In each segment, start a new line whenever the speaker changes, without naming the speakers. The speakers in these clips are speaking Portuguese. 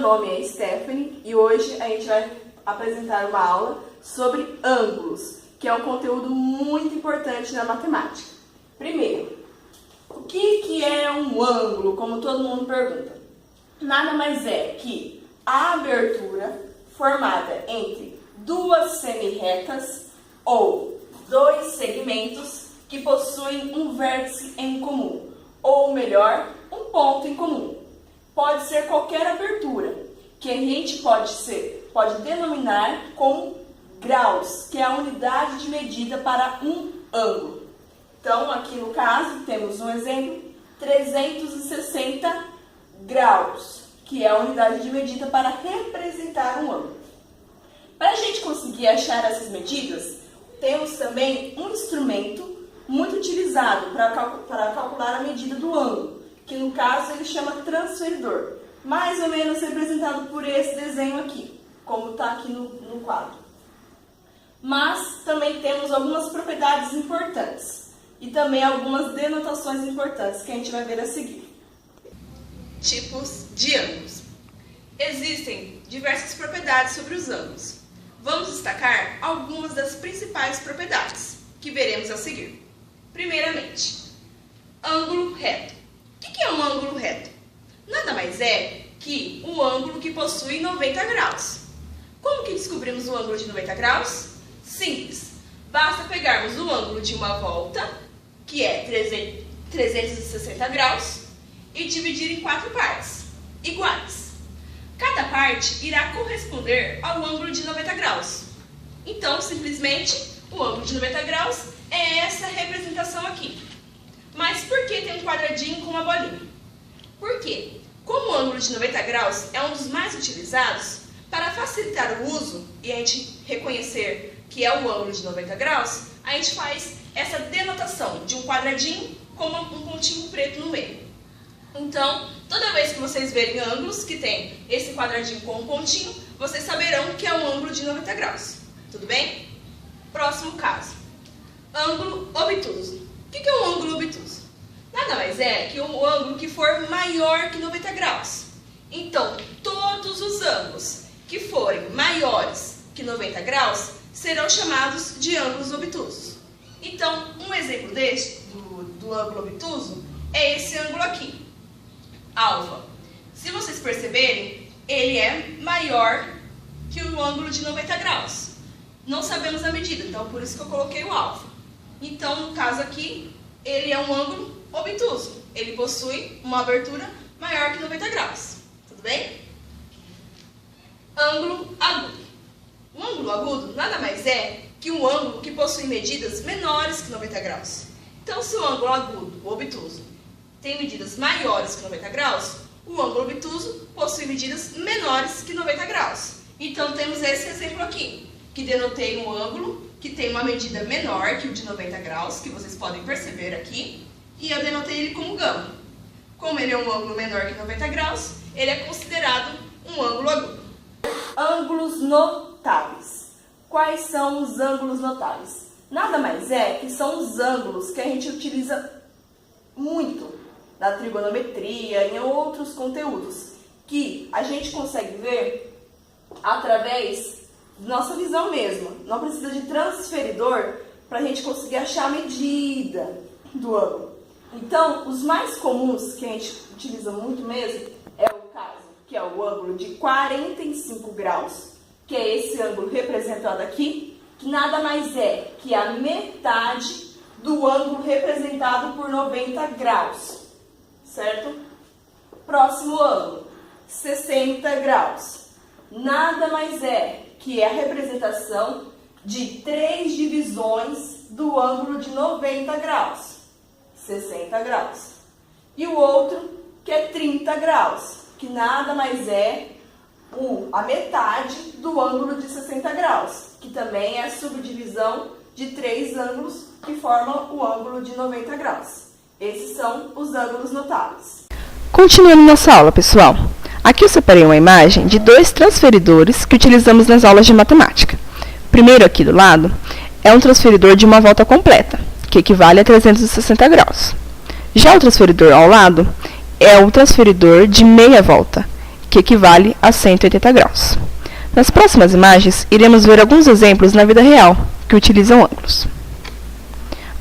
nome é Stephanie e hoje a gente vai apresentar uma aula sobre ângulos, que é um conteúdo muito importante na matemática. Primeiro, o que é um ângulo, como todo mundo pergunta? Nada mais é que a abertura formada entre duas semi-retas ou dois segmentos que possuem um vértice em comum, ou melhor, um ponto em comum. Pode ser qualquer abertura, que a gente pode denominar como graus, que é a unidade de medida para um ângulo. Então, aqui no caso, temos um exemplo, 360 graus, que é a unidade de medida para representar um ângulo. Para a gente conseguir achar essas medidas, temos também um instrumento muito utilizado para calcular a medida do ângulo, que no caso ele chama transferidor, mais ou menos representado por esse desenho aqui, como está aqui no quadro. Mas também temos algumas propriedades importantes e também algumas denotações importantes que a gente vai ver a seguir.
Tipos de ângulos. Existem diversas propriedades sobre os ângulos. Vamos destacar algumas das principais propriedades que veremos a seguir. Primeiramente, ângulo reto. O que é um ângulo reto? Nada mais é que um ângulo que possui 90 graus. Como que descobrimos o ângulo de 90 graus? Simples. Basta pegarmos o ângulo de uma volta, que é 360 graus, e dividir em 4 partes iguais. Cada parte irá corresponder ao ângulo de 90 graus. Então, simplesmente, o ângulo de 90 graus é essa representação aqui. Mas por que tem um quadradinho com uma bolinha? Por quê? Como o ângulo de 90 graus é um dos mais utilizados, para facilitar o uso e a gente reconhecer que é o ângulo de 90 graus, a gente faz essa denotação de um quadradinho com um pontinho preto no meio. Então, toda vez que vocês verem ângulos que tem esse quadradinho com um pontinho, vocês saberão que é um ângulo de 90 graus. Tudo bem? Próximo caso. Ângulo obtuso. O que é um ângulo obtuso? Nada mais é que um ângulo que for maior que 90 graus. Então, todos os ângulos que forem maiores que 90 graus serão chamados de ângulos obtusos. Então, um exemplo do ângulo obtuso é esse ângulo aqui, alfa. Se vocês perceberem, ele é maior que o ângulo de 90 graus. Não sabemos a medida, então por isso que eu coloquei o alfa. Então, no caso aqui, ele é um ângulo obtuso. Ele possui uma abertura maior que 90 graus. Tudo bem? Ângulo agudo. Um ângulo agudo nada mais é que um ângulo que possui medidas menores que 90 graus. Então, se o ângulo agudo, o obtuso, tem medidas maiores que 90 graus, o ângulo obtuso possui medidas menores que 90 graus. Então, temos esse exemplo aqui, que denotei um ângulo que tem uma medida menor que o de 90 graus, que vocês podem perceber aqui, e eu denotei ele como gama. Como ele é um ângulo menor que 90 graus, ele é considerado um ângulo agudo.
Ângulos notáveis. Quais são os ângulos notáveis? Nada mais é que são os ângulos que a gente utiliza muito na trigonometria e em outros conteúdos, que a gente consegue ver através da nossa visão mesmo. Não precisa de transferidor para a gente conseguir achar a medida do ângulo. Então, os mais comuns que a gente utiliza muito mesmo é o caso, que é o ângulo de 45 graus, que é esse ângulo representado aqui, que nada mais é que a metade do ângulo representado por 90 graus, certo? Próximo ângulo, 60 graus. Nada mais é que a representação de 3 divisões do ângulo de 90 graus, 60 graus. E o outro, que é 30 graus, que nada mais é a metade do ângulo de 60 graus, que também é a subdivisão de 3 ângulos que formam o ângulo de 90 graus. Esses são os ângulos notáveis.
Continuando nossa aula, pessoal. Aqui eu separei uma imagem de 2 transferidores que utilizamos nas aulas de matemática. O primeiro aqui do lado é um transferidor de uma volta completa, que equivale a 360 graus. Já o transferidor ao lado é o transferidor de meia volta, que equivale a 180 graus. Nas próximas imagens, iremos ver alguns exemplos na vida real que utilizam ângulos.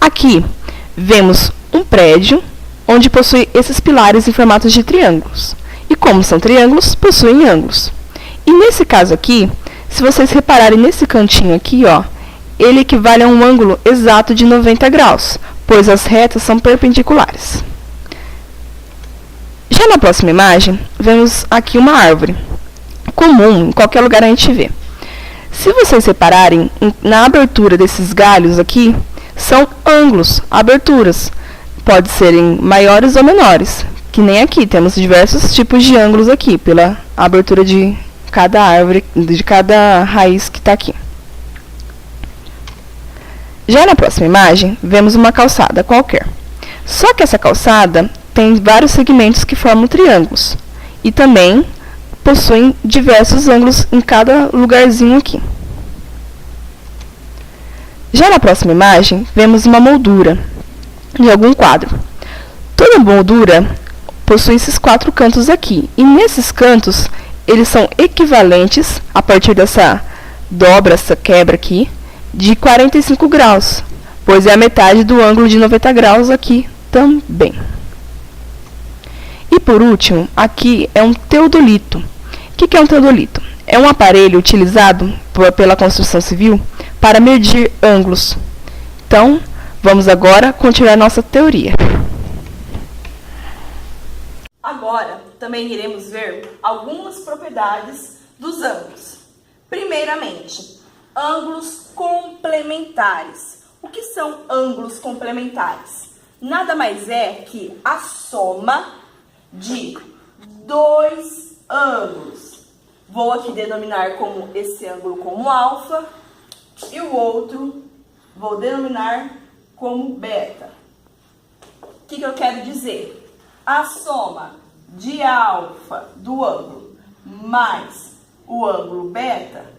Aqui, vemos um prédio onde possui esses pilares em formatos de triângulos. E como são triângulos, possuem ângulos. E nesse caso aqui, se vocês repararem nesse cantinho aqui, ó, ele equivale a um ângulo exato de 90 graus, pois as retas são perpendiculares. Já na próxima imagem, vemos aqui uma árvore, comum, em qualquer lugar a gente vê. Se vocês repararem, na abertura desses galhos aqui, são ângulos, aberturas. Pode serem maiores ou menores, que nem aqui, temos diversos tipos de ângulos aqui, pela abertura de cada árvore, de cada raiz que está aqui. Já na próxima imagem, vemos uma calçada qualquer. Só que essa calçada tem vários segmentos que formam triângulos. E também possuem diversos ângulos em cada lugarzinho aqui. Já na próxima imagem, vemos uma moldura de algum quadro. Toda moldura possui esses 4 cantos aqui. E nesses cantos, eles são equivalentes, a partir dessa dobra, essa quebra aqui, de 45 graus, pois é a metade do ângulo de 90 graus aqui também. E por último, aqui é um teodolito. O que é um teodolito? É um aparelho utilizado pela construção civil para medir ângulos. Então, vamos agora continuar nossa teoria.
Agora, também iremos ver algumas propriedades dos ângulos. Primeiramente, ângulos complementares. O que são ângulos complementares? Nada mais é que a soma de 2 ângulos. Vou aqui denominar como esse ângulo como alfa e o outro vou denominar como beta. O que eu quero dizer? A soma de alfa do ângulo mais o ângulo beta,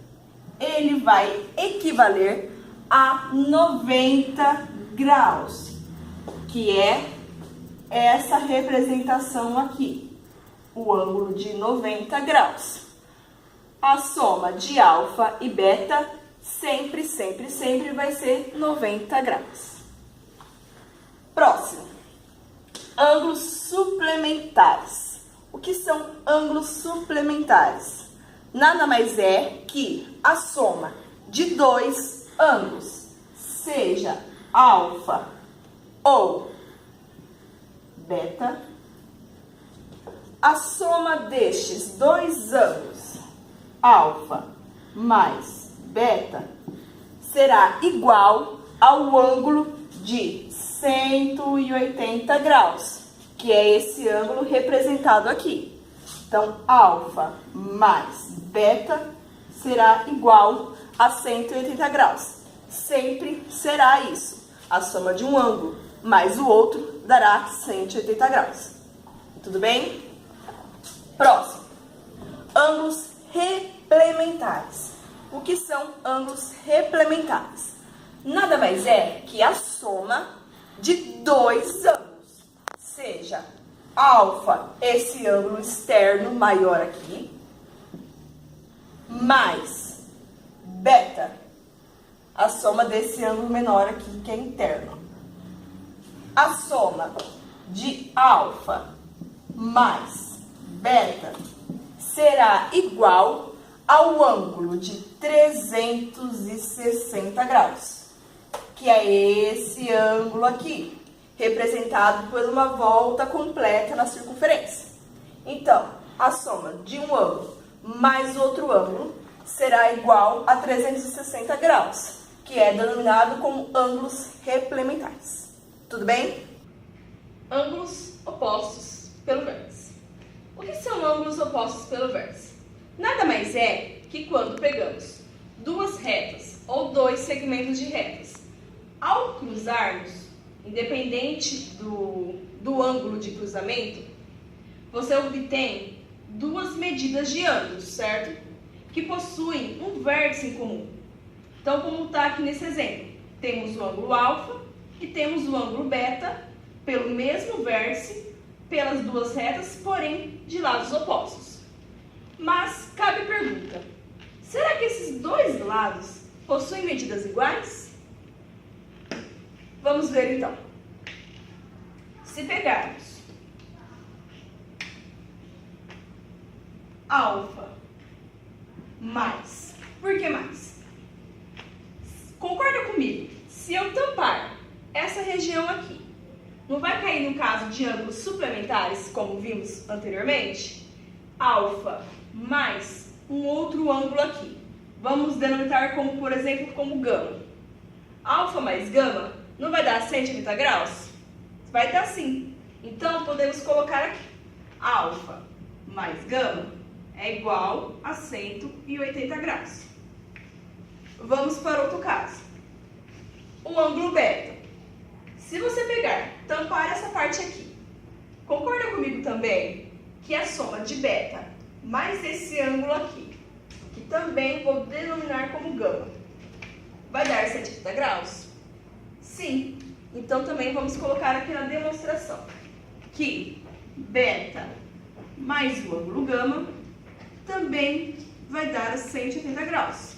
ele vai equivaler a 90 graus, que é essa representação aqui, o ângulo de 90 graus. A soma de alfa e beta sempre vai ser 90 graus. Próximo, ângulos suplementares. O que são ângulos suplementares? Nada mais é que a soma de 2 ângulos, seja alfa ou beta, a soma destes 2 ângulos, alfa mais beta, será igual ao ângulo de 180 graus, que é esse ângulo representado aqui. Então, alfa mais beta será igual a 180 graus. Sempre será isso. A soma de um ângulo mais o outro dará 180 graus. Tudo bem? Próximo. Ângulos replementares. O que são ângulos replementares? Nada mais é que a soma de 2 ângulos, seja alfa, esse ângulo externo maior aqui, mais beta, a soma desse ângulo menor aqui, que é interno. A soma de alfa mais beta será igual ao ângulo de 360 graus, que é esse ângulo aqui, representado por uma volta completa na circunferência. Então, a soma de um ângulo mais outro ângulo será igual a 360 graus, que é denominado como ângulos replementares. Tudo bem?
Ângulos opostos pelo vértice. O que são ângulos opostos pelo vértice? Nada mais é que quando pegamos 2 retas ou 2 segmentos de retas, ao cruzarmos, independente do ângulo de cruzamento, você obtém 2 medidas de ângulos, certo? Que possuem um vértice em comum. Então, como está aqui nesse exemplo, temos o ângulo alfa e temos o ângulo beta pelo mesmo vértice, pelas 2 retas, porém de lados opostos.
Mas cabe a pergunta: será que esses dois lados possuem medidas iguais? Vamos ver então. Se pegarmos alfa mais, por que mais? Concorda comigo? Se eu tampar essa região aqui, não vai cair no caso de ângulos suplementares, como vimos anteriormente? Alfa mais um outro ângulo aqui. Vamos denominar como, por exemplo, como gama. Alfa mais gama não vai dar 180 graus? Vai dar sim. Então, podemos colocar aqui. Alfa mais gama é igual a 180 graus. Vamos para outro caso. O ângulo beta. Se você pegar, tampar essa parte aqui, concorda comigo também que a soma de beta mais esse ângulo aqui, que também vou denominar como gama, vai dar 180 graus? Sim. Então, também vamos colocar aqui na demonstração que beta mais o ângulo gama também vai dar 180 graus,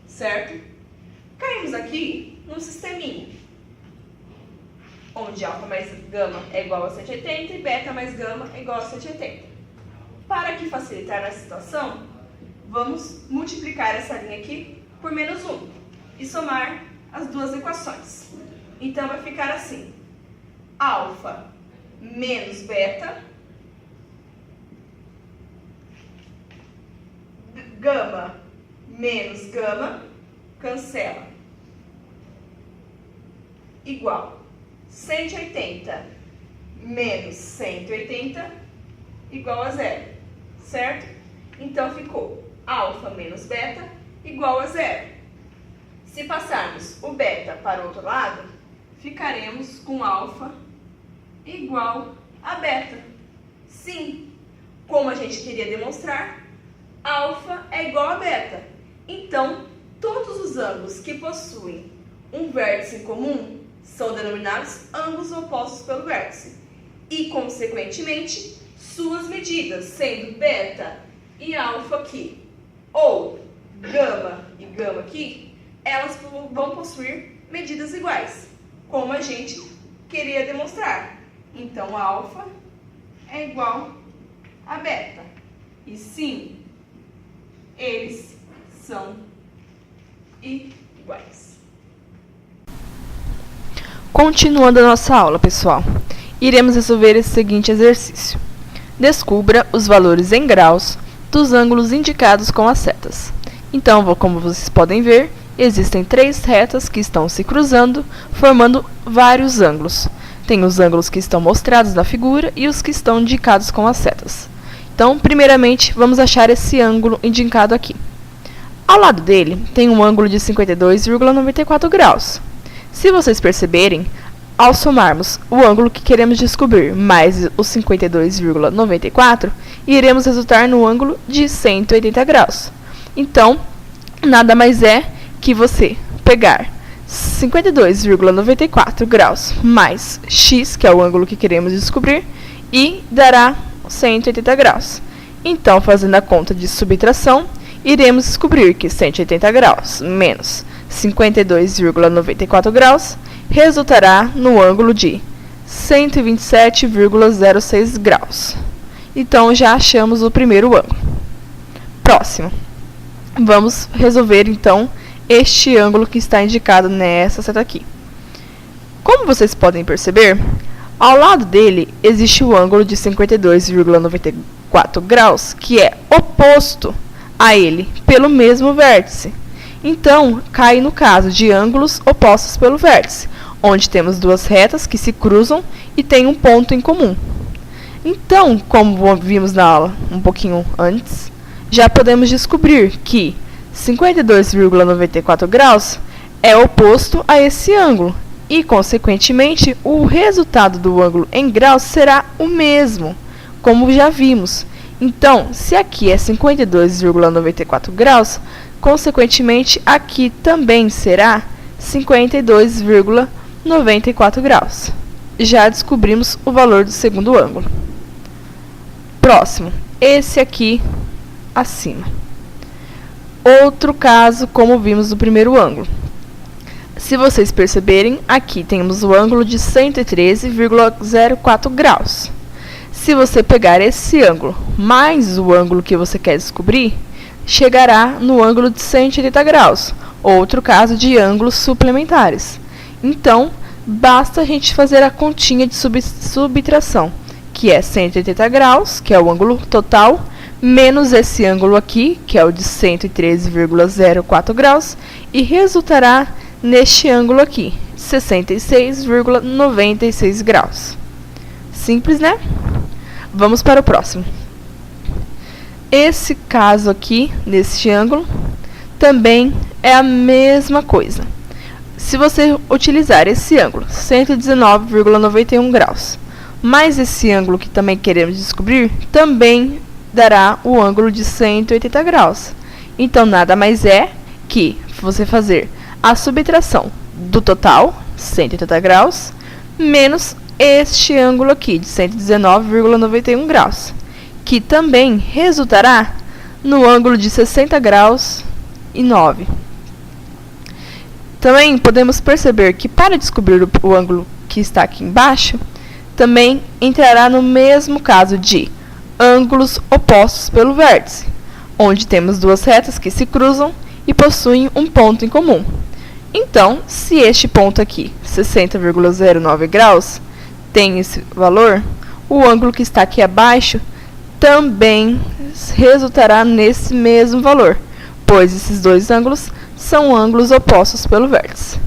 certo? Caímos aqui num sisteminha, onde alfa mais gama é igual a 180 e beta mais gama é igual a 180. Para que facilitar a situação, vamos multiplicar essa linha aqui por menos 1 e somar as duas equações. Então, vai ficar assim: alfa menos beta, gama menos gama, cancela, igual 180 menos 180 igual a zero, certo? Então, ficou alfa menos beta igual a zero. Se passarmos o beta para o outro lado, ficaremos com alfa igual a beta. Sim, como a gente queria demonstrar, alfa é igual a beta. Então, todos os ângulos que possuem um vértice em comum são denominados ângulos opostos pelo vértice. E, consequentemente, suas medidas, sendo beta e alfa aqui, ou gama e gama aqui, elas vão possuir medidas iguais, como a gente queria demonstrar. Então, alfa é igual a beta. E sim, eles são iguais.
Continuando a nossa aula, pessoal, iremos resolver esse seguinte exercício. Descubra os valores em graus dos ângulos indicados com as setas. Então, como vocês podem ver, existem três retas que estão se cruzando, formando vários ângulos. Tem os ângulos que estão mostrados na figura e os que estão indicados com as setas. Então, primeiramente, vamos achar esse ângulo indicado aqui. Ao lado dele, tem um ângulo de 52,94 graus. Se vocês perceberem, ao somarmos o ângulo que queremos descobrir mais o 52,94, iremos resultar no ângulo de 180 graus. Então, nada mais é que você pegar 52,94 graus mais x, que é o ângulo que queremos descobrir, e dará 180 graus. Então, fazendo a conta de subtração, iremos descobrir que 180 graus menos 52,94 graus resultará no ângulo de 127,06 graus. Então, já achamos o primeiro ângulo. Próximo. Vamos resolver, então, este ângulo que está indicado nessa seta aqui. Como vocês podem perceber, ao lado dele existe o ângulo de 52,94 graus, que é oposto a ele pelo mesmo vértice. Então, cai no caso de ângulos opostos pelo vértice, onde temos duas retas que se cruzam e tem um ponto em comum. Então, como vimos na aula um pouquinho antes, já podemos descobrir que 52,94 graus é oposto a esse ângulo e, consequentemente, o resultado do ângulo em graus será o mesmo, como já vimos. Então, se aqui é 52,94 graus, consequentemente, aqui também será 52,94 graus. Já descobrimos o valor do segundo ângulo. Próximo, esse aqui acima. Outro caso, como vimos no primeiro ângulo. Se vocês perceberem, aqui temos o ângulo de 113,04 graus. Se você pegar esse ângulo mais o ângulo que você quer descobrir, chegará no ângulo de 180 graus, outro caso de ângulos suplementares. Então, basta a gente fazer a continha de subtração, que é 180 graus, que é o ângulo total, menos esse ângulo aqui, que é o de 113,04 graus, e resultará neste ângulo aqui, 66,96 graus. Simples, né? Vamos para o próximo. Esse caso aqui, neste ângulo, também é a mesma coisa. Se você utilizar esse ângulo, 119,91 graus, mais esse ângulo que também queremos descobrir, também dará o ângulo de 180 graus. Então, nada mais é que você fazer a subtração do total, 180 graus, menos este ângulo aqui, de 119,91 graus, que também resultará no ângulo de 60 graus e 9. Também podemos perceber que para descobrir o ângulo que está aqui embaixo, também entrará no mesmo caso de ângulos opostos pelo vértice, onde temos duas retas que se cruzam e possuem um ponto em comum. Então, se este ponto aqui, 60,09 graus, tem esse valor, o ângulo que está aqui abaixo também resultará nesse mesmo valor, pois esses dois ângulos são ângulos opostos pelo vértice.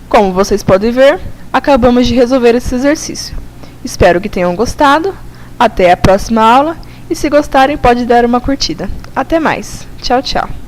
Como vocês podem ver, acabamos de resolver esse exercício. Espero que tenham gostado. Até a próxima aula. E se gostarem, pode dar uma curtida. Até mais. Tchau, tchau.